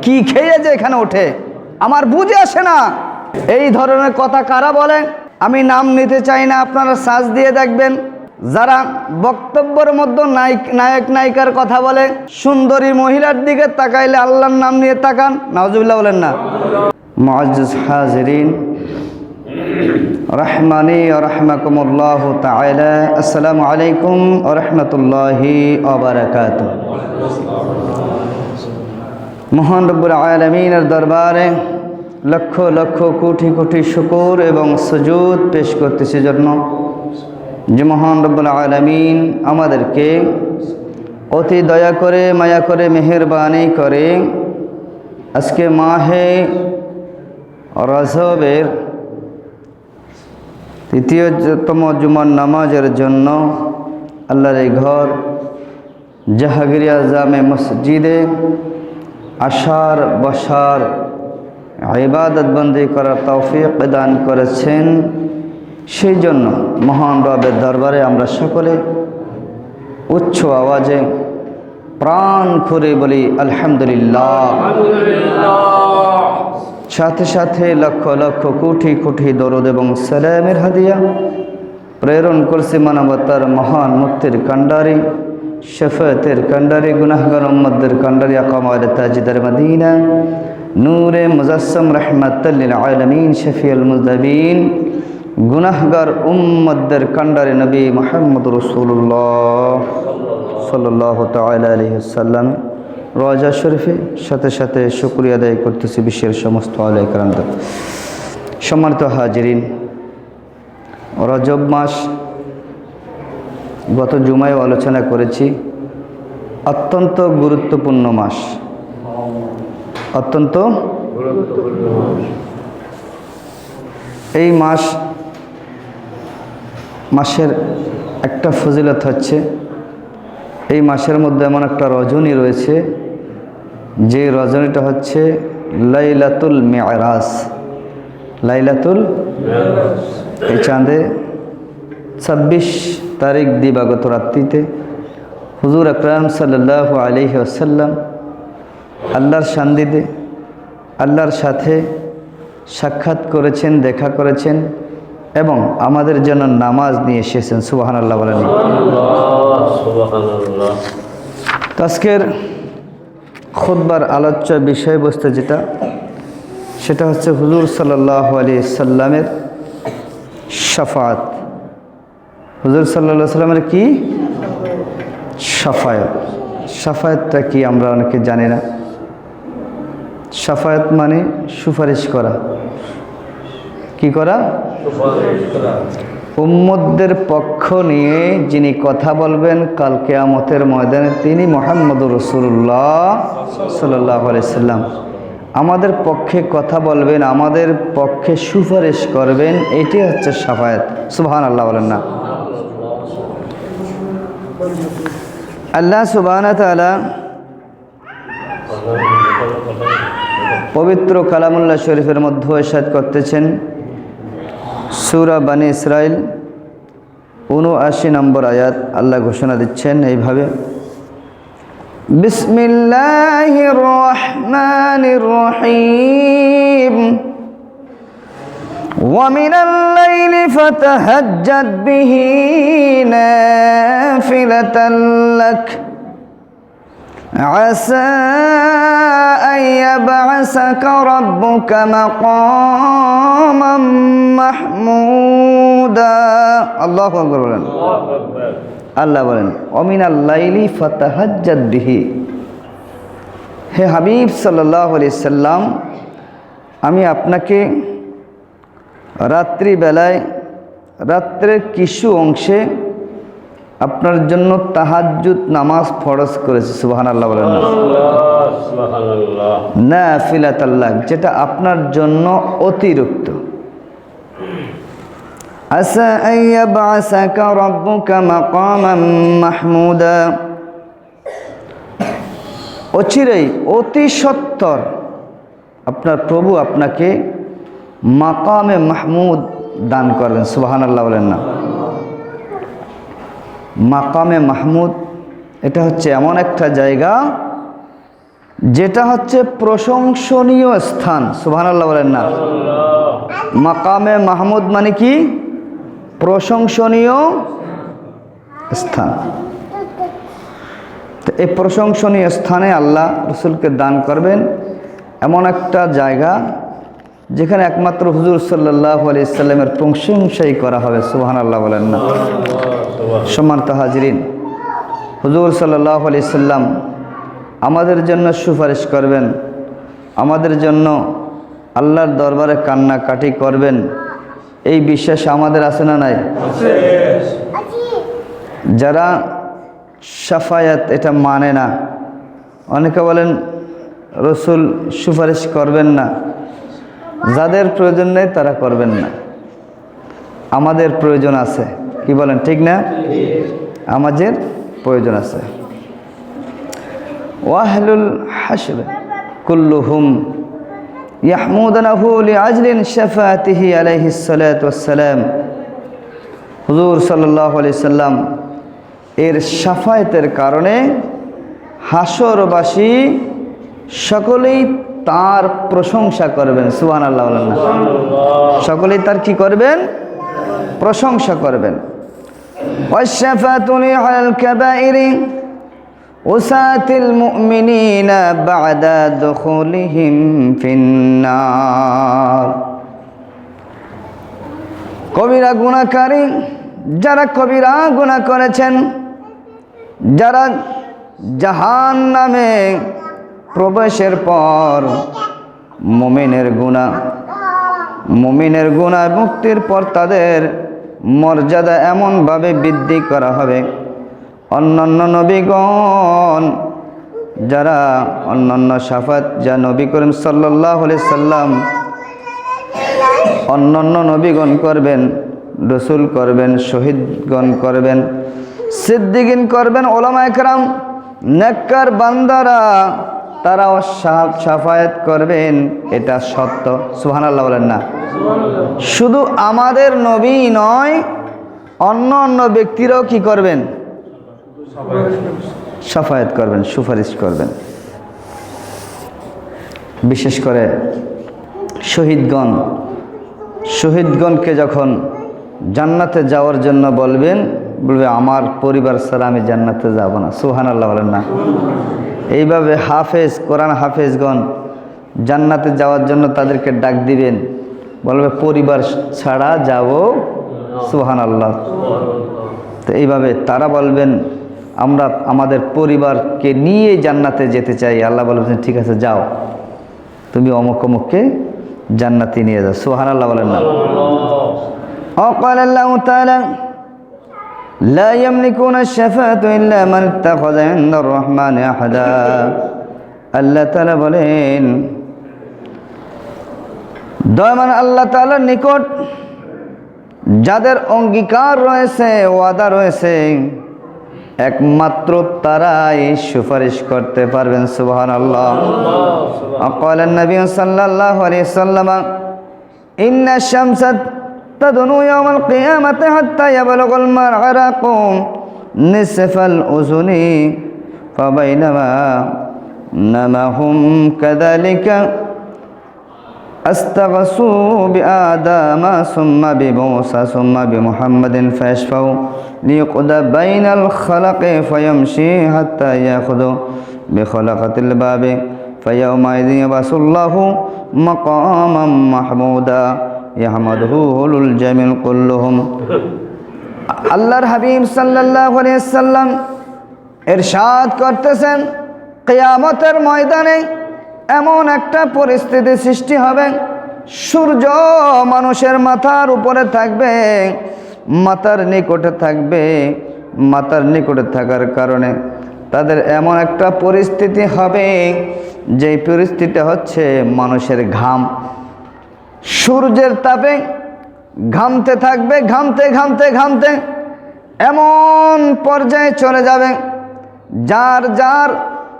কি খেয়ে যে এখানে ওঠে আমার বুঝে আসে না। এই ধরনের কথা কারা বলে আমি নাম নিতে চাই না, আপনারা সার্চ দিয়ে দেখবেন। যারা বক্তব্যের মধ্যে নায়ক নায়িকার কথা বলে, সুন্দরী মহিলার দিকে তাকাইলে আল্লাহর নাম নিয়ে তাকান, নাউজুবিল্লাহ বলেন না। মুআজ্জিজ হাজিরিন রহমানি ওয়া রাহমাকুমুল্লাহু তাআলা, আসসালামু আলাইকুম ওয়া রাহমাতুল্লাহি ওয়া বারাকাতুহু। মহান রব্বুল আলামিনের দরবারে লক্ষ লক্ষ কোটি কোটি শুকর এবং সুজুদ পেশ করতেছি জন্য যে মহান রব্বুল আলামিন আমাদেরকে অতি দয়া করে মায়া করে মেহেরবানি করে আজকে মাহে রজবের তৃতীয়তম জুমার নামাজের জন্য আল্লাহর এই ঘর জাহাঙ্গীরিয়া জামে মসজিদে আসার বসার ইবাদত বন্দি করার তৌফিক দান করেছেন। সেই জন্য মহান রবের দরবারে আমরা সকলে উচ্চ আওয়াজে প্রাণ খুলে বলি আলহামদুলিল্লাহ। সাথে সাথে লক্ষ লক্ষ কোটি কোটি দরুদ এবং সালামের হাদিয়া প্রেরণ করছে মানবতার মহান মুক্তির কান্ডারি, শফাতের কান্ডারি, গুনাহগার উম্মতদের কান্ডারি, আকামায়ে তাজদার মদিনা, নূরে মুজাসসাম রাহমাতাল লিল আলামিন, শফিউল মুযনিবিন, গুনাহগার উম্মতদের কান্ডারি নবী মুহাম্মদুর রাসূলুল্লাহ সাল্লাল্লাহু তাআলা আলাইহি ওয়াসাল্লাম রওজা শরীফে সাথে সাথে শুকরিয়া আদায় করতেছি বিশ্বের সমস্ত আলেম কেরামদের। সম্মানিত হাজিরিন, রজব মাস গত জুমায় আলোচনা করেছি, অত্যন্ত গুরুত্বপূর্ণ মাস, অত্যন্ত এই মাসের একটা ফজিলত হচ্ছে এই মাসের মধ্যে এমন একটা রজনী রয়েছে যে রজনীটা হচ্ছে লাইলাতুল মিরাজ। লাইলাতুল এই চাঁদে 26 তারিখ দিবাগত রাত্রিতে হুজুর আকরাম সাল্লাল্লাহু আলাইহি ওয়াসাল্লাম আল্লাহর সান্নিধ্যে আল্লাহর সাথে সাক্ষাৎ করেছেন, দেখা করেছেন এবং আমাদের জন্য নামাজ নিয়ে এসেছেন। সুবহানাল্লাহ বলেন। আজকের খুতবার আলোচ্য বিষয়বস্তু যেটা, সেটা হচ্ছে হুজুর সাল্লাল্লাহু আলাইহি সাল্লামের শাফাআত। হুজুর সাল্লাল্লাহু আলাইহি সাল্লামের কি শাফায়াত। শাফায়াতটা কি আমরা অনেকে জানি না। শাফায়াত মানে সুপারিশ করা। কি করা? উম্মতদের পক্ষ নিয়ে যিনি কথা বলবেন কাল কিয়ামতের ময়দানে তিনি মুহাম্মদুর রাসূলুল্লাহ সাল্লাল্লাহু আলাইহি সাল্লাম। আমাদের পক্ষে কথা বলবেন, আমাদের পক্ষে সুপারিশ করবেন, এটি হচ্ছে শাফায়াত। সুবহানাল্লাহ বলেন না। আল্লাহ সুবহানাহু ওয়া তাআলা পবিত্র কালামুল্লাহ শরীফের মধ্যে ইরশাদ করতেছেন, সূরা বনী ইসরাইল ৭৯ নম্বর আয়াত আল্লাহ ঘোষণা দিচ্ছেন এইভাবে, বিসমিল্লাহির রহমানির রহিম ওয়া মিনাল লাইলি ফাতাহাজ্জাদ বিহি নাফিলাতান লাক আসা আন ইয়াবআসাকা রাব্বুকা মাকামান মাহমুদা। আল্লাহু আকবার বলেন। আল্লাহ বলেন ওমিনাল লাইলি ফাতাহাজ্জাদ বিহি। হে হাবিব সাল্লাল্লাহু আলাইহি সাল্লাম, আমি আপনাকে রাত্রিবেলায় রাত্রের কিছু অংশে আপনার জন্য তাহাজ্জুদ নামাজ ফরজ করেছি। সুবহানাল্লাহ বলেন না। নাফিলাতাল্লাহ, যেটা আপনার জন্য অতিরিক্ত। আসা আন ইয়াবআসাকা রাব্বুকা মাকামান মাহমুদা, অচিরেই অতি সত্বর আপনার প্রভু আপনাকে মাকামে মাহমুদ দান করবেন। সুবহানাল্লাহ বলেন না। মাকামে মাহমুদ এটা হচ্ছে এমন একটা জায়গা যেটা হচ্ছে প্রশংসনীয় স্থান। সুবহানাল্লাহ বলেন না। মাকামে মাহমুদ মানে কি? প্রশংসনীয় স্থান। তো এই প্রশংসনীয় স্থানে আল্লাহ রসুলকে দান করবেন এমন একটা জায়গা যেখানে একমাত্র হুজুর সাল্লাল্লাহু আলাইহি সাল্লামের প্রশংসাই করা হবে। সুবহানাল্লাহ বলেন না। সম্মানিত হাজিরিন, হুজুর সাল্লাল্লাহু আলাইহি সাল্লাম আমাদের জন্য সুপারিশ করবেন, আমাদের জন্য আল্লাহর দরবারে কান্নাকাটি করবেন, এই বিশ্বাস আমাদের আছে না নাই? যারা শাফায়াত এটা মানে না, অনেকে বলেন রসুল সুপারিশ করবেন না, যাদের প্রয়োজন নেই তারা করবেন না, আমাদের প্রয়োজন আছে। কি বলেন, ঠিক না? আমাদের প্রয়োজন আছে। ওয়াহলুল হাশর কুল্লুহুম ইয়াহমুদানাহু লিআজলিন শাফাআতিহি আলাইহিস সালাতু ওয়াস সালাম। হুজুর সাল্লাল্লাহু আলাইহি সাল্লাম এর শাফায়াতের কারণে হাসরবাসী সকলেই তার প্রশংসা করবেন। সুবহানাল্লাহ বলেন না। সকলেই তার কি করবেন? প্রশংসা করবেন। ওয়াশফাআতু লিআল কাবাইরি উসাতিল মুমিনিনা বা'দা দুখুলিহিম ফিন্নার। কবিরা গুনাহকারী, যারা কবিরা গুনাহ করেছেন, যারা জাহান্নামে প্রবেশের পর মুমিনের গুনাহ মুক্তির পর তাদের মর্যাদা এমনভাবে বৃদ্ধি করা হবে, অন্যান্য নবীগণ যারা অন্যান্য শাফাত যা নবী করিম সাল্লাল্লাহু আলাইহি সাল্লাম অন্যান্য নবীগণ করবেন, রসুল করবেন, শহীদগণ করবেন, সিদ্দিকিন করবেন, ওলামা একরাম নেককার বান্দারা তারাও শাফায়াত করবেন। এটা সত্য। সুবহানাল্লাহ বলেন না। শুধু আমাদের নবী নয়, অন্য অন্য ব্যক্তিরাও কি করবেন? শাফায়াত করবেন, সুপারিশ করবেন। বিশেষ করে শহীদগণকে যখন জান্নাতে যাওয়ার জন্য বলবে আমার পরিবার ছাড়া আমি জান্নাতে যাব না। সুবহানাল্লাহ বলেন না। এইভাবে কোরআন হাফেজগণ জান্নাতে যাওয়ার জন্য তাদেরকে ডাক দিবেন, বলবে পরিবার ছাড়া যাব। সুবহানাল্লাহ। তো এইভাবে তারা বলবেন আমরা আমাদের পরিবারকে নিয়ে জান্নাতে যেতে চাই। আল্লাহ বলবেন ঠিক আছে, যাও, তুমি অমুক অমুককে জান্নাতে নিয়ে যাও। সুবহানাল্লাহ বলেন না। وقال الله تعالى لا يملكون الشفاعة إلا من اتخذ عند الرحمن أحدا। আল্লাহ তাআলা বলেন দয়াবান আল্লাহ তাআলার নিকট যাদের অঙ্গীকার রয়েছে, ওয়াদা রয়েছে, একমাত্র তারাই সুপারিশ করতে পারবেন। সুবহানাল্লাহ। وقال النبي صلى الله عليه وسلم إن الشمس تدنو يوم القيامة حتى يبلغ المعرق نصف الأذن فبينما نمهم كذلك استغاثوا بآدم ثم بموسى ثم بمحمد فيشفعوا ليقضى بين الخلق فيمشي حتى يأخذ بخلقة الباب فيومئذ يبعث الله مقاما محمودا يحمده أولو الجميل كلهم। আল্লাহর হাবিব সাল্লাল্লাহু আলাইহি ওয়াসাল্লাম ইরশাদ করতেছেন কিয়ামতের ময়দানে এমন একটা পরিস্থিতি সৃষ্টি হবে, সূর্য মানুষের মাথার উপরে থাকবে, মাথার নিকটে থাকার কারণে তাদের এমন একটা পরিস্থিতি হবে, যেই পরিস্থিতি হচ্ছে মানুষের ঘাম সূর্যের তাপে ঘামতে থাকবে, ঘামতে এমন পর্যায়ে চলে যাবে যার যার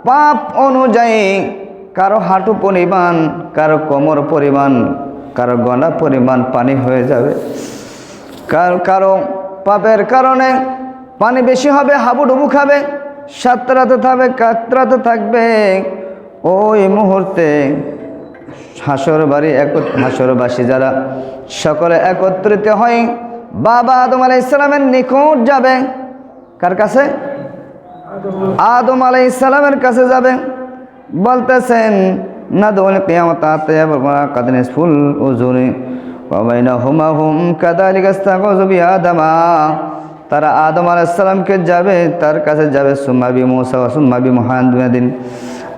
পাপ অনুযায়ী কারো হাঁটু পরিমাণ, কারো কোমর পরিমাণ, কারো গলা পরিমাণ পানি হয়ে যাবে। কারো পাপের কারণে পানি বেশি হবে, হাবুডুবু খাবে, সাঁতরাতে থাকবে, কাতরাতে থাকবে। ওই মুহূর্তে হাসরবাসী যারা সকলে একত্রিত হয় বাবা আদম আলাইহিস সালামের নিকট যাবে। কার কাছে? আদম আলাইহিস সালামের কাছে যাবে। বলতেছেন নাদুল কিয়ামাত আতা নিসফুল উজুরি ওয়া বাইনাহুমা হুম কাযালিকা ইসতাগাযু বিআদামা। তারা আদম আলাইহিস সালামকে যাবে, তার কাছে যাবে। সুম্মা বি মূসা ওয়া সুম্মা বি মুহাম্মাদিন।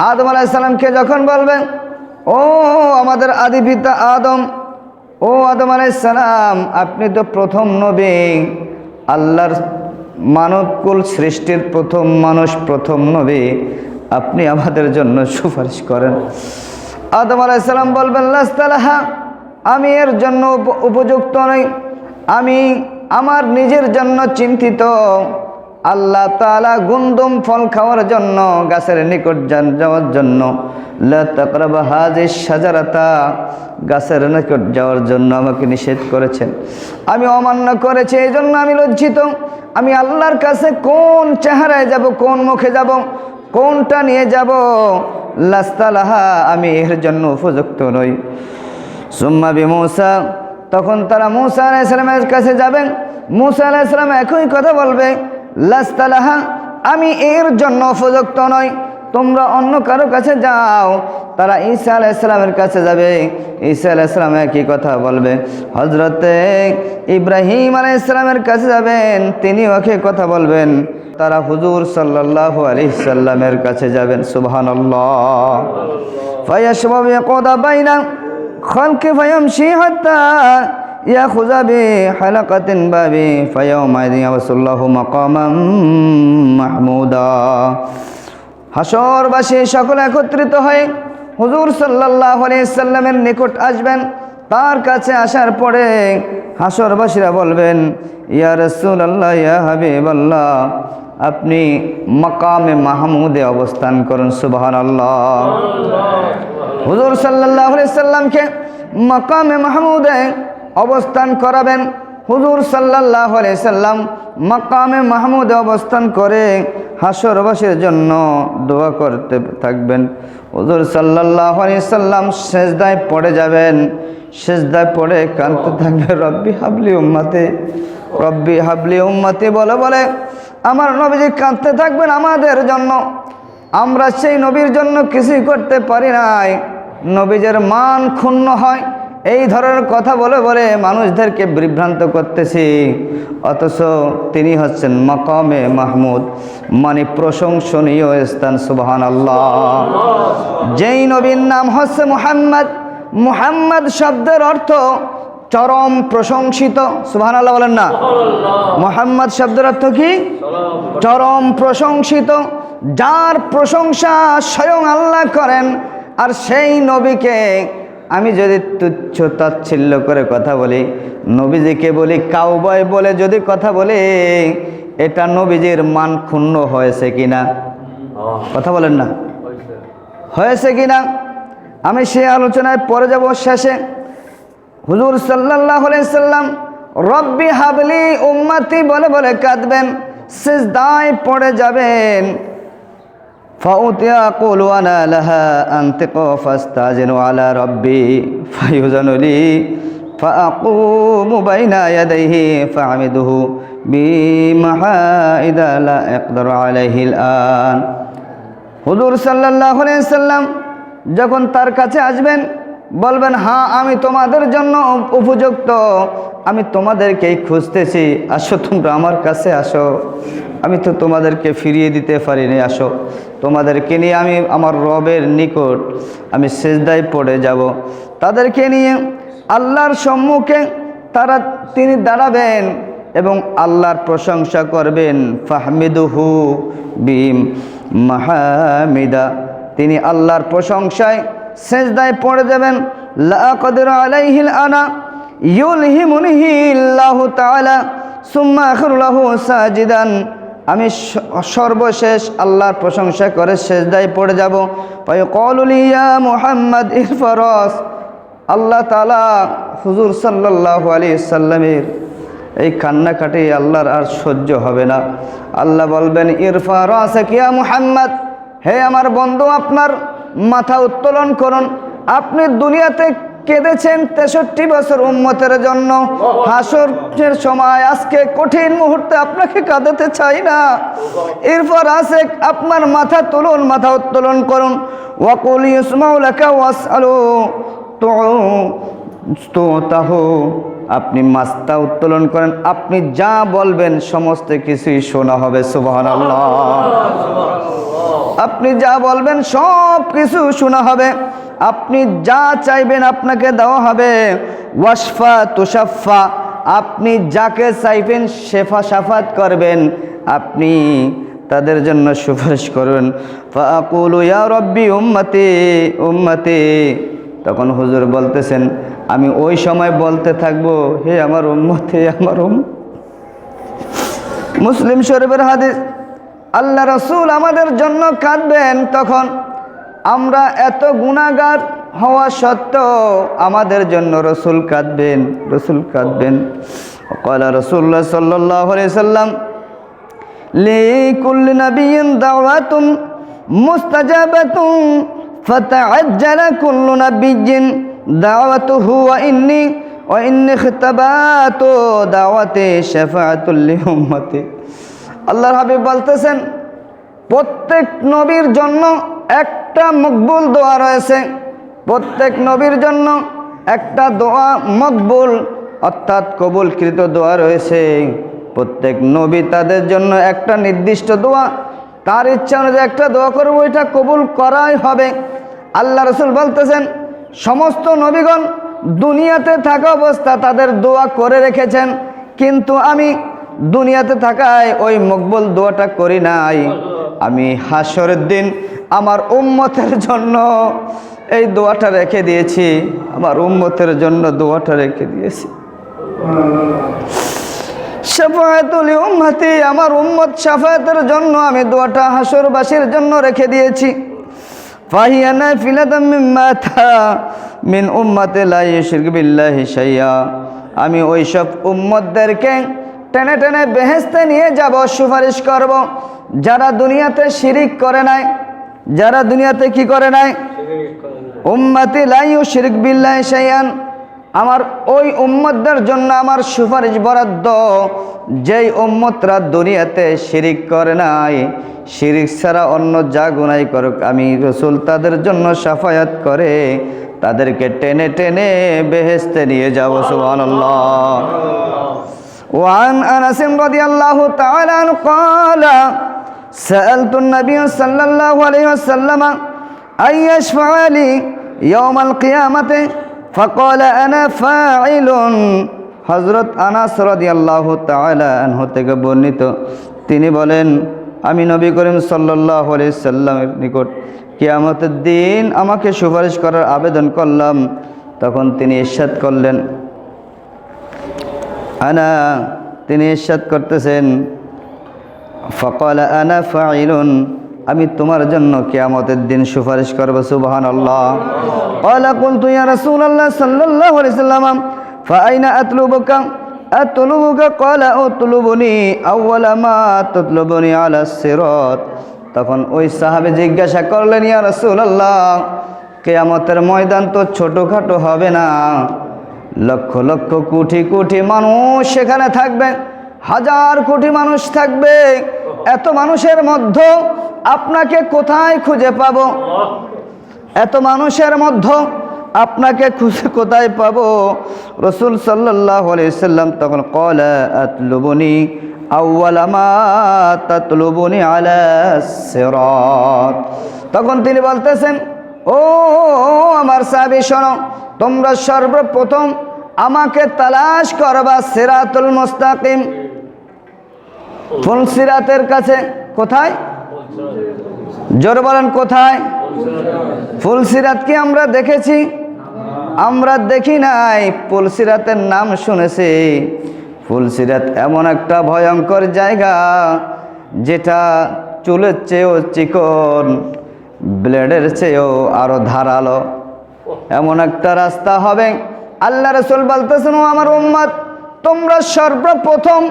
আদম আলাইহিস সালামকে যখন বলবেন ও আমাদের আদি পিতা আদম, ও আদম আলাইহিস সালাম, আপনি তো প্রথম নবী, আল্লাহর মানবকুল সৃষ্টির প্রথম মানুষ, প্রথম নবী, আপনি আমাদের জন্য সুপারিশ করেন। আদম আলাইহিস সালাম বলবেন লাস্তালাহা, আমি এর জন্য উপযুক্ত নই, আমি আমার নিজের জন্য চিন্তিত। আল্লাহ তাআলা গুন্দম ফল খাওয়ার জন্য গাছের নিকট যাওয়ার জন্য, লা তাকরাবা হাযিস শাজারাতা, গাছের নিকট যাওয়ার জন্য আমাকে নিষেধ করেছেন। আমি অমান্য করেছি, এই জন্য আমি লজ্জিত। আমি আল্লাহর কাছে কোন চেহারায় যাব, কোন মুখে যাব, কোনটা নিয়ে যাব? লাস্তালাহা, আমি এর জন্য উপযুক্ত নই। সুম্মা বি মূসা, তখন তারা মূসা আলাইহিস সালামের কাছে যাবেন। মূসা আলাইহিস সালাম একই কথা বলবে, লাস্তালাহা, আমি এর জন্য উপযুক্ত নই, তোমরা অন্য কারো কাছে যাও। তারা ঈসা আলাইহিস সালামের কাছে যাবে। ঈসা আলাইহিস সালাম একই কথা বলবে। হযরতে ইব্রাহিম আলাইহিস সালামের কাছে যাবেন, তিনি একই কথা বলবেন। তারা হুজুর সাল্লাল্লাহু আলাইহি সাল্লামের কাছে যাবেন। সুবহানাল্লাহ। ফায়াশবাবু ইয়াকুদা বাইনা খালকি ফায়ামশি হাত্তা ইয়াখুযা বিহালাকাতিন বাবি ফায়াউমাইযিন ইয়াবসুল্লাহু মাকামান মাহমুদা। হাসরবাসী সকলে একত্রিত হয়ে হুজুর সাল্লাল্লাহু আলাইহি সাল্লামের নিকট আসবেন। তার কাছে আসার পরে হাসরবাসীরা বলবেন, ইয়া রাসূলুল্লাহ, ইয়া হাবিবাল্লাহ, আপনি মাকামে মাহমুদে অবস্থান করুন। সুবহানাল্লাহ। হুজুর সাল্লাল্লাহু আলাইহি সাল্লামকে মাকামে মাহমুদে অবস্থান করাবেন। হুজুর সাল্লাল্লাহু আলাইহি সাল্লাম মাকামে মাহমুদে অবস্থান করে হাসরবাসীর জন্য দোয়া করতে থাকবেন। হুজুর সাল্লাল্লাহু আলাইহি সাল্লাম সিজদায় পড়ে যাবেন। সিজদায় পড়ে কাঁদতে থাকবে, রব্বি হাবলি উম্মতি, রব্বি হাবলি উম্মতি বলে বলে আমার নবীজি কাঁদতে থাকবেন আমাদের জন্য। আমরা সেই নবীর জন্য কিছুই করতে পারি নাই, নবীজের মান ক্ষুণ্ণ হয়, এই ধরনের কথা বলে বলে মানুষদেরকে বিভ্রান্ত করতেছি। অথচ তিনি হচ্ছেন মাকামে মাহমুদ, মানে প্রশংসনীয় স্থান। সুবহানাল্লাহ। যেই নবীর নাম হচ্ছে মুহাম্মদ, মুহাম্মদ শব্দের অর্থ চরম প্রশংসিত। সুবহানাল্লাহ বলেন না? মুহাম্মদ শব্দের অর্থ কি? চরম প্রশংসিত, যার প্রশংসা স্বয়ং আল্লাহ করেন। আর সেই নবীকে আমি যদি তুচ্ছ তাচ্ছিল্য করে কথা বলি, নবীজিকে বলি কাউবয় বলে যদি কথা বলি, এটা নবীজির মান ক্ষুণ্ণ হয়েছে কিনা? কথা বলেন না, হয়েছে কিনা? আমি সেই আলোচনায় পরে যাব। শেষে হুজুর সাল্লাল্লাহু আলাইহি সাল্লাম রব্বি হাবলি উম্মতি বলে বলে কাঁদবেন, সিজদায় পড়ে যাবেন। ফাউতিয়া কুলু আনা লাহা আনতিকু ফাস্তাজিনু আলা রব্বি ফায়ুজানুলি ফাআকুমু বাইনা ইয়াদাইহি ফাআমিদুহু বিমাহাইদা লা ইকদারু আলাইহিল আন। হুজুর সাল্লাল্লাহু আলাইহি সাল্লাম যখন তার কাছে আসবেন, বলবেন, হ্যাঁ আমি তোমাদের জন্য উপযুক্ত, আমি তোমাদেরকেই খুঁজতেছি, আসো তোমরা আমার কাছে আসো, আমি তো তোমাদেরকে ফিরিয়ে দিতে পারিনি, আসো তোমাদেরকে নিয়ে আমি আমার রবের নিকট আমি সিজদায় পড়ে যাব। তাদেরকে নিয়ে আল্লাহর সম্মুখে তিনি দাঁড়াবেন এবং আল্লাহর প্রশংসা করবেন। ফাহমিদুহু বিম মাহামিদা, তিনি আল্লাহর প্রশংসায় সিজদায় পড়ে যাবেন। লা আকদিরু আলাইহিল আনা ইউলহিমুনিহিল্লাহু তাআলা সুম্মা আখিরু লাহু সাজিদান, আমি সর্বশেষ আল্লাহর প্রশংসা করে সিজদায় পড়ে যাব। ফায়াকুলু ইয়া মুহাম্মদ ইরফারাস, আল্লাহ তাআলা হুজুর সাল্লাল্লাহু আলাইহি সাল্লামের এই কান্নাকাটি আল্লাহর আর সহ্য হবে না। আল্লাহ বলবেন, ইরফা রাসাক ইয়া মুহাম্মদ, হে আমার বন্ধু, আপনার মাথা উত্তোলন করুন। আপনি দুনিয়াতে কেঁদেছেন 63 বছর উম্মতের জন্য, হাসরের সময় আজকে কঠিন মুহূর্তে আপনাকে কাঁদাতে চাই না। এরপর আছে আপনার মাথা তুলুন, মাথা উত্তোলন করুন। ওয়াকুল ইসমাউ লাকা ওয়াসআলু তুতাহু, আপনি মাথা উত্তোলন করেন, আপনি যা বলবেন সমস্ত কিছুই শোনা হবে। সুবহানাল্লাহ। আপনি যা বলবেন সব কিছু শোনা হবে, আপনি যা চাইবেন আপনাকে দেওয়া হবে। ওয়াশফা তুশাফা, আপনি যাকে চাইবেন শেফা শাফাত করবেন, আপনি তাদের জন্য সুপারিশ করবেন। ফাআকুলু ইয়া রব্বি উম্মতি উম্মতি, তখন হুজুর বলতেছেন আমি ওই সময় বলতে থাকবো হে আমার উম্মত, হে আমার উম্মত। মুসলিম শরীফের হাদিস, আল্লাহ রসুল আমাদের জন্য কাঁদবেন। তখন আমরা এত গুনাহগার হওয়া সত্ত্বেও আমাদের জন্য রসুল কাঁদবেন, রসুল কাঁদবেন। ক্বালা রাসূলুল্লাহ সাল্লাল্লাহু আলাইহি সাল্লাম লিকুল্লি নাবিয়্যিন দাওয়াতুন মুস্তাজাবাতুন ফাতাআজ্জালা কুল্লু নাবিয়্যিন দাওয়াতুহু ওয়া ইন্নী ইখতাবাতু দাওয়াতি শাফাআতুল লিউম্মতি। আল্লাহর হাবিব বলতেছেন প্রত্যেক নবীর জন্য একটা মকবুল দোয়া রয়েছে, প্রত্যেক নবীর জন্য একটা দোয়া মকবুল অর্থাৎ কবুলকৃত দোয়া রয়েছে। প্রত্যেক নবী তাদের জন্য একটা নির্দিষ্ট দোয়া, তার ইচ্ছা অনুযায়ী একটা দোয়া করবো, এটা কবুল করাই হবে। আল্লাহ রসুল বলতেছেন সমস্ত নবীগণ দুনিয়াতে থাকা অবস্থা তাদের দোয়া করে রেখেছেন, কিন্তু আমি দুনিয়াতে থাকায় ওই মকবুল দোয়াটা করি নাই। আমি হাসরের দিন আমার উম্মতের জন্য এই দোয়াটা রেখে দিয়েছি, আমার উম্মতের জন্য দোয়াটা রেখে দিয়েছি। শাফাআতুল উম্মতি, আমার উম্মত শাফায়াতের জন্য আমি দোয়াটা হাসরবাসীর জন্য রেখে দিয়েছি। ফাহিয়া নাফিলাতুম মিম্মা তা মিন উম্মতি লা ইউশরিকু বিল্লাহি শাইআ, আমি ওই সব উম্মতদেরকে টেনে টেনে বেহেশতে নিয়ে যাব, সুপারিশ করব, যারা দুনিয়াতে শিরিক করে নাই, যারা দুনিয়াতে কি করে নাই, উম্মতি লা ইউশরিকু বিল্লাহি শাইআন, আমার ওই উম্মতদের জন্য আমার সুপারিশ বরাদ্দ। যেই উম্মতরা দুনিয়াতে শিরিক করে নাই, শিরিক ছাড়া অন্য যা গুনাহ করুক, আমি রাসূল তাদের জন্য শাফায়াত করে তাদেরকে টেনে টেনে বেহেশতে নিয়ে যাব। সুবহানাল্লাহ। وعن أنس رضي الله تعالى عنه قال سألت النبي صلى الله عليه وسلم أن يشفع لي يوم القيامة فقال أنا فاعل। হযরত আনাস রাদিয়াল্লাহু তাআলা আনহু থেকে বর্ণিত, তিনি বলেন আমি নবী করিম সাল্লাল্লাহু আলাইহি সাল্লামের নিকট কিয়ামতের দিন আমাকে সুপারিশ করার আবেদন করলাম। তখন তিনি ইরশাদ করলেন আনা, তিনি ইরশাদ করতেছেন ফাকালা আনা ফাইলুন, আমি তোমার জন্য কিয়ামতের দিন সুপারিশ করব। সুবহানাল্লাহ। ক্বালা কুলতু ইয়া রাসূলুল্লাহ সাল্লাল্লাহু আলাইহি সাল্লাম ফাআইনা আতলুবুকা আতলুবুকা ক্বালা উতলুবুনি আউওয়ালা মা তাতলুবুনি আলা সিরাত। তখন ওই সাহাবী জিজ্ঞাসা করলেন ইয়া রাসূলুল্লাহ, কিয়ামতের ময়দান তো ছোটখাটো হবে না, লক্ষ লক্ষ কোটি কোটি মানুষ সেখানে থাকবে, হাজার কোটি মানুষ থাকবে। এত মানুষের মধ্যে আপনাকে কোথায় খুঁজে পাবো? এত মানুষের মধ্যে আপনাকে খুঁজে কোথায় পাবো? রাসূল সাল্লাল্লাহু আলাইহি সাল্লাম তখন ক্বালা আতলুবুনি আউওয়ালা মা তাতলুবুনি আলা সিরাত। তখন তিনি বলতেছেন ও আমার সাহাবী শোনো, তোমরা সর্বপ্রথম আমাকে তালাশ করবা সিরাতুল মুস্তাকিম, ফুল সিরাতের কাছে। কোথায়? জোরে বলেন কোথায়? ফুল সিরাত কি আমরা দেখেছি? আমরা দেখি নাই। ফুল সিরাতের নাম শুনেছি। ফুল সিরাত এমন একটা ভয়ঙ্কর জায়গা যেটা চুলের চেয়েও চিকন, ব্লেডের চেয়েও আরো ধারালো, এমন একটা রাস্তা হবে। আল্লাহ রাসূল বলতেছেন ও আমার উম্মত, তোমরা সর্বপ্রথম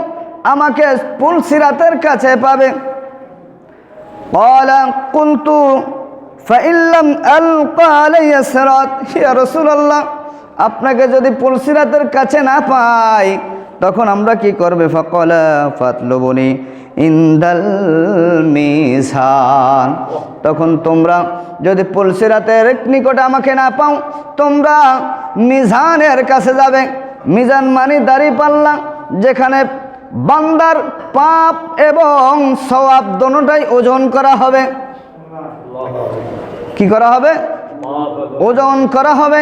আমাকে ফুল সিরাতের কাছে পাবে। ক্বালা কুলতু ফাইল্লাম আলকা আলাইয়া সিরাত, ইয়া রাসূলুল্লাহ আপনাকে যদি পুলসিরাতের কাছে না পাই তখন আমরা কি করবে? ফাকালা ফাতলুবুনি ইনদাল মিজান, তখন তোমরা যদি পুলসিরাতের নিকটে আমাকে না পাও তোমরা মিজানের কাছে যাবে। মিজান মানে দাঁড়িপাল্লা, যেখানে বান্দার পাপ এবং সওয়াব দুটোটাই ওজন করা হবে। কি করা হবে? ওজন করা হবে।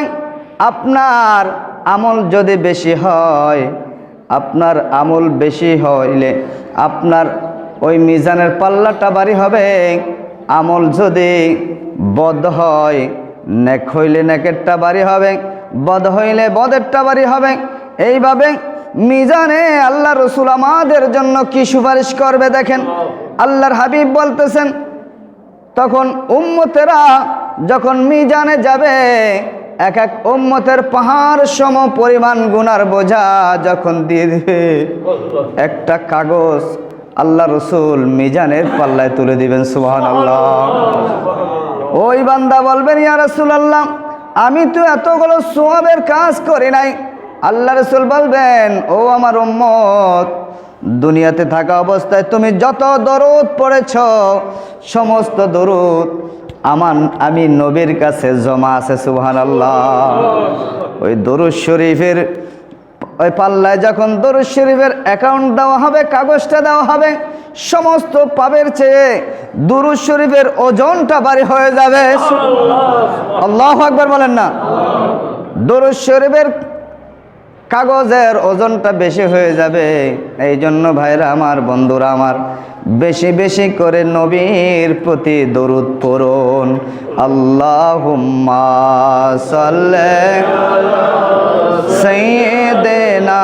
আপনার আমল যদি বেশি হয়, আপনার আমল বেশি হইলে আপনার ওই মিজানের পাল্লাটা ভারী হবে। আমল যদি বদ হয়, নেক হইলে নেকেরটা ভারী হবে, বদ হইলে বদেরটা ভারী হবে। এইভাবে মিজানে আল্লাহ রসুল আমাদের জন্য কি সুপারিশ করবে দেখেন। আল্লাহর হাবিব বলতেছেন, তখন উম্মতেরা যখন মিজানে যাবে, এক এক উম্মতের পাহাড় সম পরিমাণ গুনার বোঝা যখন দিয়ে দিবে, একটা কাগজ আল্লাহ রসুল মিজানের পাল্লায় তুলে দিবেন। সুবহানাল্লাহ। ওই বান্দা বলবেন, ইয়া রাসূলুল্লাহ আমি তো এতগুলো সওয়াবের কাজ করি নাই। আল্লাহ রসুল বলবেন, ও আমার উম্মত, দুনিয়াতে থাকা অবস্থায় তুমি যত দরুদ পড়েছ সমস্ত দরুদ আমি নবীর কাছে জমা আছে। সুবহানাল্লাহ। ওই দরুদ শরীফের ওই পাল্লায় যখন দরুদ শরীফের অ্যাকাউন্ট দেওয়া হবে, কাগজটা দেওয়া হবে, সমস্ত পাপের চেয়ে দরুদ শরীফের ওজনটা ভারী হয়ে যাবে। আল্লাহু আকবার বলেন না। দরুদ শরীফের কাগজের ওজনটা বেশি হয়ে যাবে। এই জন্য ভাইরা আমার, বন্ধুরা আমার, বেশি বেশি করে নবীর প্রতি দরুদ পড়ুন। আল্লাহুম্মা সাল্লি সাইয়্যিদিনা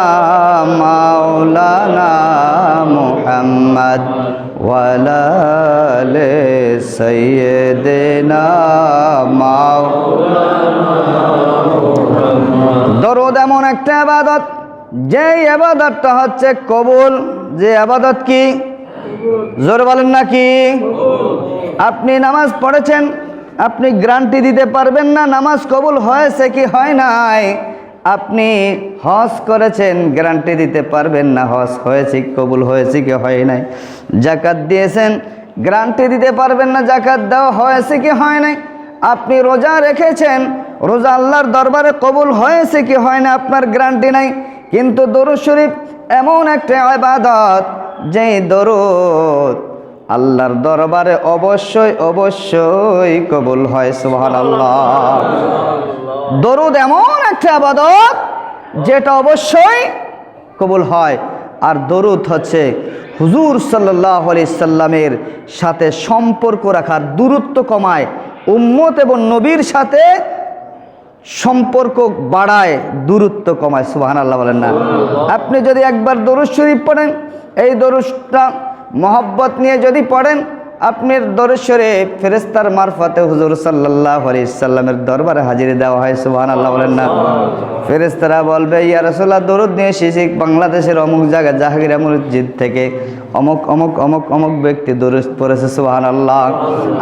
মাওলানা মুহাম্মদ ওয়া আলা আলি সাইয়্যিদিনা মাওলানা। দরুদ এমন একটা ইবাদত, যে ইবাদতটা হচ্ছে কবুল। যে ইবাদত কি? জোরে বলেন না কি? আপনি নামাজ পড়েছেন, আপনি গ্যারান্টি দিতে পারবেন না নামাজ কবুল হয়েছে কি হয় নাই। আপনি হজ করেছেন, গ্যারান্টি দিতে পারবেন না হজ হয়েছে কবুল হয়েছে কি হয় নাই। যাকাত দিয়েছেন, গ্যারান্টি দিতে পারবেন না যাকাত দেওয়া হয়েছে কি হয় নাই। আপনি রোজা রেখেছেন, রোজা আল্লাহর দরবারে কবুল হয়েছে কি হয় না আপনার গ্যারান্টি নাই। কিন্তু দরুদ শরীফ এমন একটা ইবাদত, যেই দরুদ আল্লাহর দরবারে অবশ্যই অবশ্যই কবুল হয়। সুবহানাল্লাহ। দরুদ এমন একটা ইবাদত যেটা অবশ্যই কবুল হয়। আর দরুদ হচ্ছে হুজুর সাল্লাল্লাহু আলাইহি সাল্লামের সাথে সম্পর্ক রাখার, দূরত্ব কমায়, উম্মত এবং নবীর সাথে সম্পর্ক বাড়ায়, দূরত্ব কমায়। সুবহানাল্লাহ বলেন না। আপনি যদি একবার দরুদ শরীফ পড়েন, এই দরুদটা মহব্বত নিয়ে যদি পড়েন, আপনার দরুদ শরীফ ফেরেশতার মারফতে হুজুর সাল্লাল্লাহু আলাইহি সাল্লামের দরবারে হাজিরি দেওয়া হয়। সুবহানাল্লাহ বলেন না। ফেরেশতারা বলবে, ইয়া রাসূলুল্লাহ দরুদ নিয়ে এসেছি বাংলাদেশের অমুক জায়গা জাহাঙ্গীরা মসজিদ থেকে অমুক অমুক অমুক অমুক ব্যক্তি দরুদ পড়েছে। সুবহানাল্লাহ।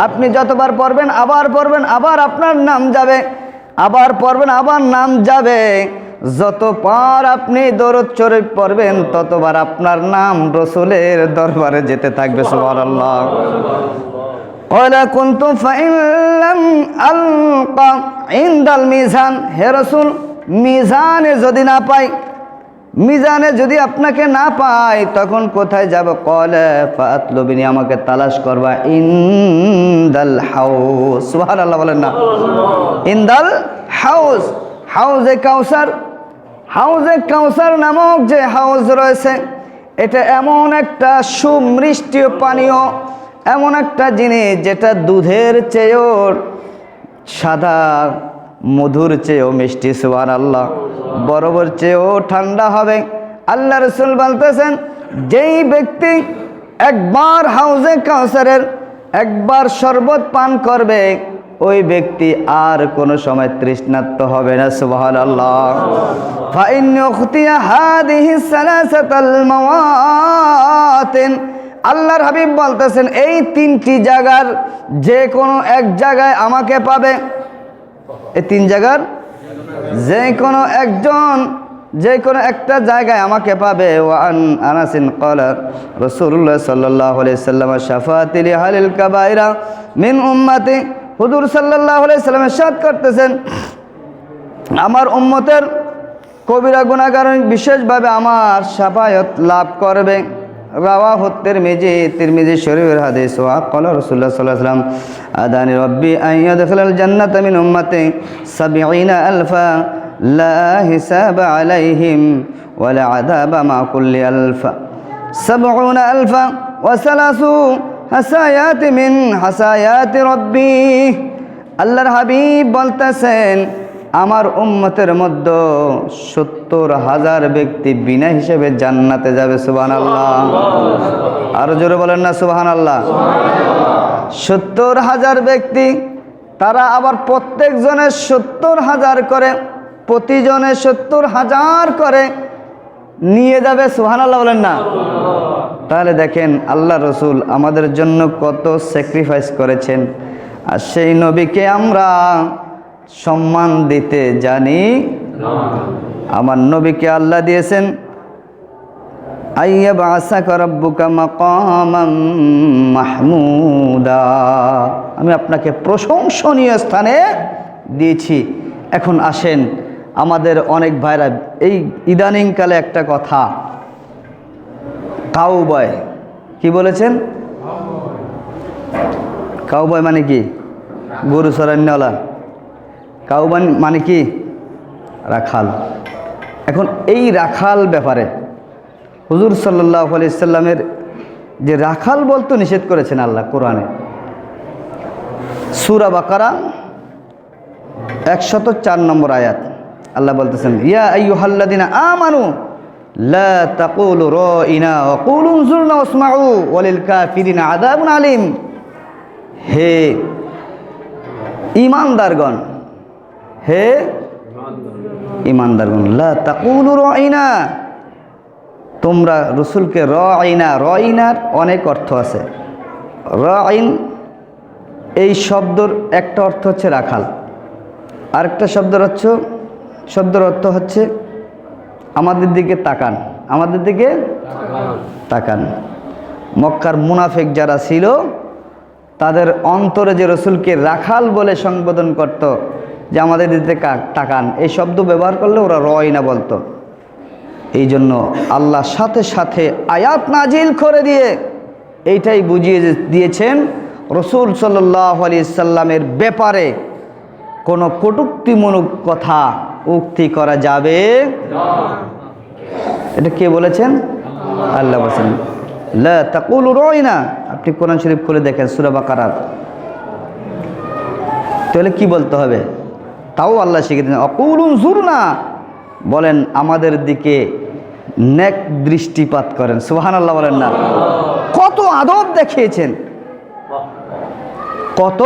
আপনি যতবার পড়বেন, আবার পড়বেন, আবার আপনার নাম যাবে, আবার পড়বেন, আবার নাম যাবে। যতবার আপনি দরুদ শরীফ পড়বেন ততবার আপনার নাম রাসূলের দরবারে যেতে থাকবে। সুবহানাল্লাহ। ক্বালা কুনতু ফাইন লাম আলকা ইনদাল মিজান, হে রাসূল মিজানে যদি না পাই, মিজানে যদি আপনাকে না পাই তখন কোথায় যাব? ক্বালা ফাতলুবিনি, আমাকে তালাশ করবা ইনদাল হাউজ। সুবহানাল্লাহ বলেন না। ইনদাল হাউজ, হাউজে কাউসার। হাউজে কাউসার নামক যে হাউজ রয়েছে, এটা এমন একটা সুমিষ্টি পানীয়, এমন একটা জিনিস যেটা দুধের চেয়েও সাদা, মধুর চেয়েও মিষ্টি। সুবহানাল্লাহ। বরফের চেয়েও ঠান্ডা হবে। আল্লাহ রাসূল বলতেছেন, যেই ব্যক্তি একবার হাউজে কাউসারের একবার শরবত পান করবে, ওই ব্যক্তি আর কোনো সময় তৃষ্ণার্ত হবে না। সুবহানাল্লাহ। ফাইন উখতিয়া হাদিহি সালাসাতাল মাওয়াতিন, আল্লাহর হাবিব বলতেছেন এই তিনটি জায়গার যে কোনো এক জায়গায় আমাকে পাবে। এই তিন জায়গার যে কোনো একজন যে কোনো একটা জায়গায় আমাকে পাবে। ওয়ান আনাসিন ক্বালা রাসূলুল্লাহ সাল্লাল্লাহু আলাইহি সাল্লাম শাফাআতি লিআহলিল কাবাইরা মিন উম্মতি। হুজুর সাল্লাল্লাহু আলাইহি সাল্লাম ইরশাদ করতেছেন আমার উম্মতের কবিরা গুনাহগার বিশেষভাবে আমার শাফায়াত লাভ করবে। রাওয়াহু তিরমিজি শরীফের হাদিস। ওয়া ক্বালা রাসূলুল্লাহ সাল্লাল্লাহু আলাইহি ওয়াসাল্লাম আদানি রাব্বি আন ইয়াদখিলাল জান্নাতা মিন উম্মতি ৭০,০০০ লা হিসাব আলাইহিম ওয়া লা আযাবা মা কুল্লি আলফ ৭০,০০০ ওয়া সালাসু হাসায়াত মিন হাসায়াত রাব্বি। আল্লাহর হাবিব বলতেছেন আমার উম্মতের মধ্যে ৭০,০০০ ব্যক্তি বিনা হিসেবে জান্নাতে যাবে। সুবহানাল্লাহ। আরো জোরে বলেন না সুবহানাল্লাহ। ৭০,০০০ ব্যক্তি, তারা আবার প্রত্যেকজনের ৭০,০০০ করে, প্রতিজনে ৭০,০০০ করে নিয়ে যাবে। সুবহানাল্লাহ বলেন না। তাহলে দেখেন আল্লাহ রসুল আমাদের জন্য কত স্যাক্রিফাইস করেছেন, আর সেই নবীকে আমরা সম্মান দিতে জানি না। আমার নবীকে আল্লাহ দিয়েছেন আইয়াবআসাকা রাব্বুকা মাকামান মাহমুদা, আমি আপনাকে প্রশংসনীয় স্থানে দিয়েছি। এখন আসেন, আমাদের অনেক ভাইরা এই ইদানিংকালে একটা কথা কাউবয়, কি বলেছেন? কাউবয় মানে কি? গরু চরান্যওয়ালা। কাউবয় মানে কি? রাখাল। এখন এই রাখাল ব্যাপারে হুজুর সাল্লাল্লাহু আলাইহি সাল্লামের যে রাখাল বলতে নিষেধ করেছেন আল্লাহ কোরআনে, সূরা বাকারা 104 নম্বর আয়াত আল্লাহ বলতেছেন ইয়া আইয়ুহাল্লাযিনা আমানু লা তাকুলু রাইনা ওয়া কুলু উনজুরনা ওয়াসমাউ ওয়ালিল কাফিরিনা আযাবুন আলীম। হে ঈমানদারগণ, হে ঈমানদারগণ, লা তাকুলু রাইনা, তোমরা রসুলকে রাইনা, রাইনার অনেক অর্থ আছে। রাইন এই শব্দের একটা অর্থ হচ্ছে রাখাল, আরেকটা শব্দের অর্থ হচ্ছে আমাদের দিকে তাকান, আমাদের দিকে তাকান। মক্কার মুনাফিক যারা ছিল তাদের অন্তরে যে রসুলকে রাখাল বলে সম্বোধন করত, যে আমাদের দিকে তাকান, এই শব্দ ব্যবহার করলে ওরা রাইনা বলতো। এই জন্য আল্লাহ সাথে সাথে আয়াত নাজিল করে দিয়ে এইটাই বুঝিয়ে দিয়েছেন রসুল সাল্লাল্লাহু আলাইহি সাল্লামের ব্যাপারে কোনো কটূক্তিমূলক কথা উক্তি করা যাবে না। এটা কে বলেছেন? আল্লাহ বলেছেন লা তাকুলু রাইনা। আপনি কোরআন শরীফ খুলে দেখেন সূরা বাকারার, তাহলে কি বলতে হবে? তাও আল্লাহ শিখিয়ে দিয়েছেন অকুলু উনজুরনা, বলেন আমাদের দিকে নেক দৃষ্টিপাত করেন। সুবহানাল্লাহ বলেন না। কত আদব দেখিয়েছেন, কত।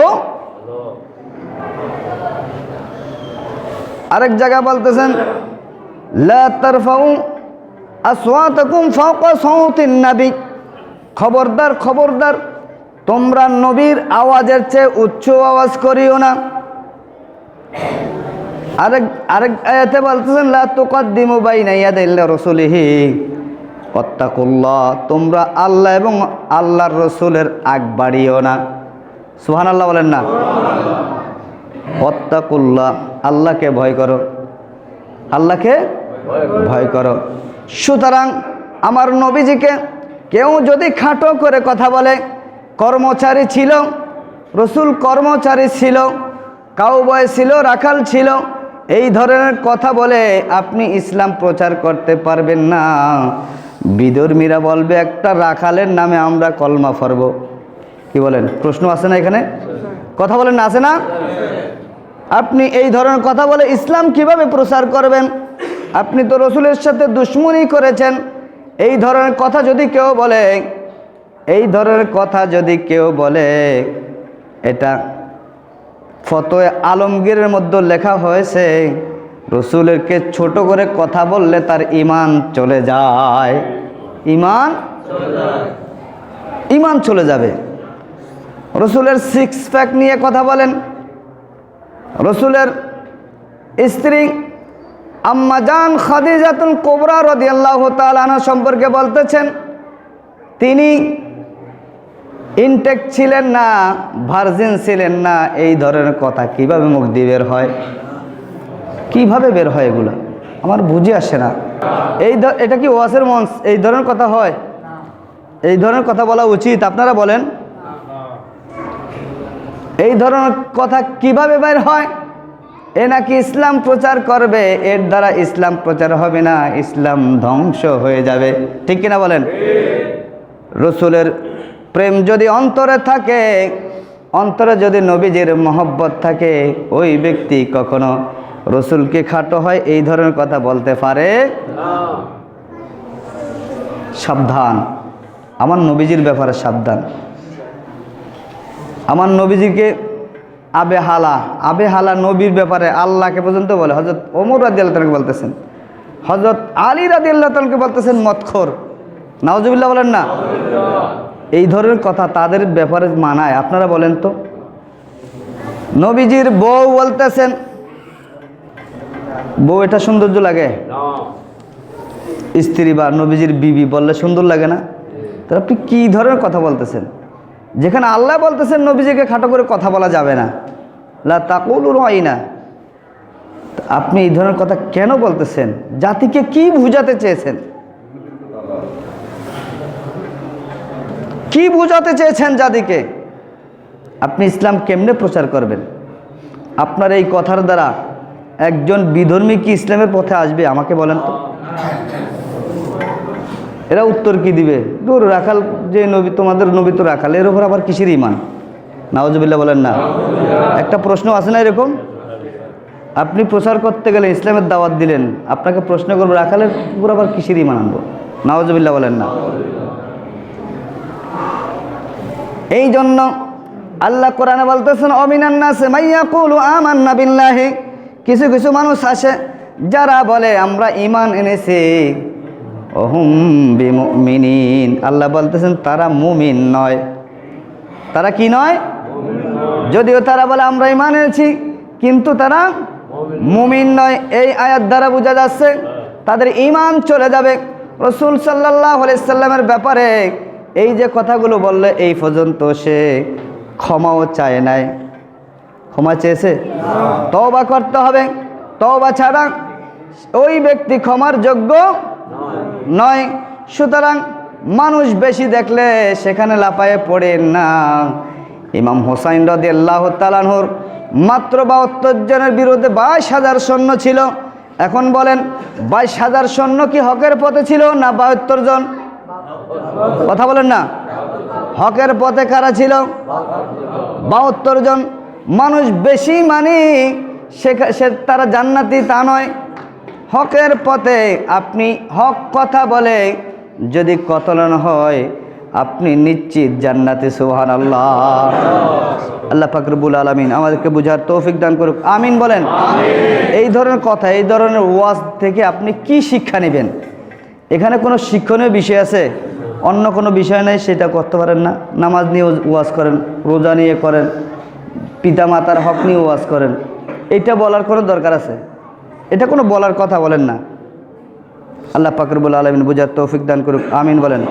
আরেক জায়গায় বলতেছেন লা তারফাউ আসওয়াতাকুম ফাওকা সাওতিন নবী, খবরদার খবরদার তোমরা নবীর আওয়াজের চেয়ে উচ্চ আওয়াজ করিও না। আরেক আয়াতে বলতেছেন লা তুকদ্দিমু বাইনা ইয়াদাই রাসূলিহি ওয়াত্তাকুল্লাহ, তোমরা আল্লাহ এবং আল্লাহর রসুলের আগ বাড়িও না। সুবহানাল্লাহ বলেন না। ওয়াত্তাকুল্লাহ, আল্লাহকে ভয় করো, আল্লাহকে ভয় করো। সুতরাং আমার নবীজিকে কেউ যদি খাটো করে কথা বলে, কর্মচারী ছিল, রসুল কর্মচারী ছিল, কাউবয় ছিল, রাখাল ছিল, এই ধরনের কথা বলে আপনি ইসলাম প্রচার করতে পারবেন না। বিধর্মীরা বলবে একটা রাখালের নামে আমরা কলমা পড়ব। কি বলেন? প্রশ্ন আছে না এখানে? কথা বলেন না, আছে না? আপনি এই ধরনের কথা বলে ইসলাম কিভাবে প্রচার করবেন? আপনি তো রসুলের সাথে দুশমনি করেছেন। এই ধরনের কথা যদি কেউ বলে, এই ধরনের কথা যদি কেউ বলে, এটা ফতোয়ে আলমগীরের মধ্যে লেখা হয়েছে রসুলকে ছোট করে কথা বললে তার ঈমান চলে যায়, ঈমান চলে যায়। ঈমান চলে যাবে। রসুলের সিক্স প্যাক নিয়ে কথা বলেন। রসুলের স্ত্রী আম্মা জান খাদিজাতুল কুবরা রাদিয়াল্লাহু তাআলা আনহা সম্পর্কে বলতেছেন, তিনি ইনটেক ছিলেন না, ভার্জিন ছিলেন না। এই ধরনের কথা কিভাবে মুখ দিয়ে বের হয়? কিভাবে বের হয় এগুলো আমার বুঝে আসে না। এটা কি ওয়াজের মঞ্চ? এই ধরনের কথা হয়? এই ধরনের কথা বলা উচিত? আপনারা বলেন, এই ধরনের কথা কিভাবে বের হয়? এ নাকি ইসলাম প্রচার করবে, এর দ্বারা ইসলাম প্রচার হবে না, ইসলাম ধ্বংস হয়ে যাবে। ঠিক কিনা বলেন? রসুলের প্রেম যদি অন্তরে থাকে, অন্তরে যদি নবীজির মহব্বত থাকে, ওই ব্যক্তি কখনো রসুলকে খাটো হয় এই ধরনের কথা বলতে পারে না। সাবধান, আমার নবীজির ব্যাপারে সাবধান। আমার নবীজিকে আবে হালা নবীর ব্যাপারে আল্লাহকে পর্যন্ত বলে। হযরত ওমর রাদিয়াল্লাহু তাআলাকে বলতেছেন, হযরত আলী রাদিয়াল্লাহু তাআলাকে বলতেছেন মদখোর। নাউজুবিল্লাহ বলেন না? এই ধরনের কথা তাদের ব্যাপারে মানায়? আপনারা বলেন তো। নবীজির বউ বলতেছেন, বউ এটা সৌন্দর্য লাগে? স্ত্রী বা নবীজির বিবি বললে সুন্দর লাগে না? তো আপনি কি ধরনের কথা বলতেছেন? যেখানে আল্লাহ বলতেছেন নবীজিকে খাটো করে কথা বলা যাবে না, লা তাকুলু রাইনা, আপনি এই ধরনের কথা কেন বলতেছেন? জাতিকে কি বুঝাতে চেয়েছেন? কি বুঝাতে চেয়েছেন জাতিকে? আপনি ইসলাম কেমনে প্রচার করবেন? আপনার এই কথার দ্বারা একজন বিধর্মী কি ইসলামের পথে আসবে? আমাকে বলেন তো। এরা উত্তর কি দিবে? দূর, রাখাল যে নবী, তোমাদের নবী তো রাখাল, এর উপর আবার কিসের ঈমান? নাউজুবিল্লাহ বলেন না? একটা প্রশ্ন আছে না এরকম? আপনি প্রচার করতে গেলে, ইসলামের দাওয়াত দিলেন, আপনাকে প্রশ্ন করবো রাখালের উপর আবার কিসের ঈমান আনবো? নাউজুবিল্লাহ বলেন না? এই জন্য আল্লাহ কোরআনে বলতেছেন, অমিনান নাসি মাইয়াকুলু আমান্না বিল্লাহি, কিছু কিছু মানুষ আছে যারা বলে আমরা ঈমান এনেছি, ওহুম বিমুমিনিন, আল্লাহ বলতেছেন তারা মুমিন নয়। তারা কি নয়? যদিও তারা বলে আমরা ঈমান এনেছি, কিন্তু তারা মুমিন নয়। এই আয়াত দ্বারা বোঝা যাচ্ছে তাদের ঈমান চলে যাবে। রাসূল সাল্লাল্লাহু আলাইহি সাল্লামের ব্যাপারে এই যে কথাগুলো বললে, এই পর্যন্ত সে ক্ষমাও চায় নাই। ক্ষমা চেয়েছে? তওবা করতে হবে। তওবা ছাড়া ওই ব্যক্তি ক্ষমার যোগ্য নয়। সুতরাং মানুষ বেশি দেখলে সেখানে লাফায়ে পড়েন না। ইমাম হোসাইন রাদিয়াল্লাহু তাআলা আনহুর মাত্র ৭২ জনের বিরুদ্ধে ২২,০০০ সৈন্য ছিল। এখন বলেন, ২২,০০০ সৈন্য কি হকের পথে ছিল না ৭২ জন? কথা বলেন না। হকের পথে কারা ছিল? ৭২ জন। মানুষ বেশি মানে সে তারা জান্নাতি তা নয়। হকের পথে আপনি হক কথা বলে যদি কতলন হয়, আপনি নিশ্চিত জান্নাতে। সুবহানাল্লাহ। আল্লাহ পাক রব্বুল আলামিন আমাদেরকে বুঝার তৌফিক দান করুক। আমিন বলেন। এই ধরনের কথা, এই ধরনের ওয়াজ থেকে আপনি কি শিক্ষা নেবেন? এখানে কোনো শিক্ষণীয় বিষয় আছে? অন্য কোনো বিষয় নেই, সেটা করতে পারেন না। নামাজ নিয়ে ওয়াজ করেন, রোজা নিয়ে করেন, পিতা মাতার হক নিয়ে ওয়াজ করেন, এটা বলার কোনো দরকার আছে? এটা কোনো বলার কথা বলেন না। আল্লাহ পাক রব্বুল আলামিন বুঝার তৌফিক দান করুক। আমিন বলেন।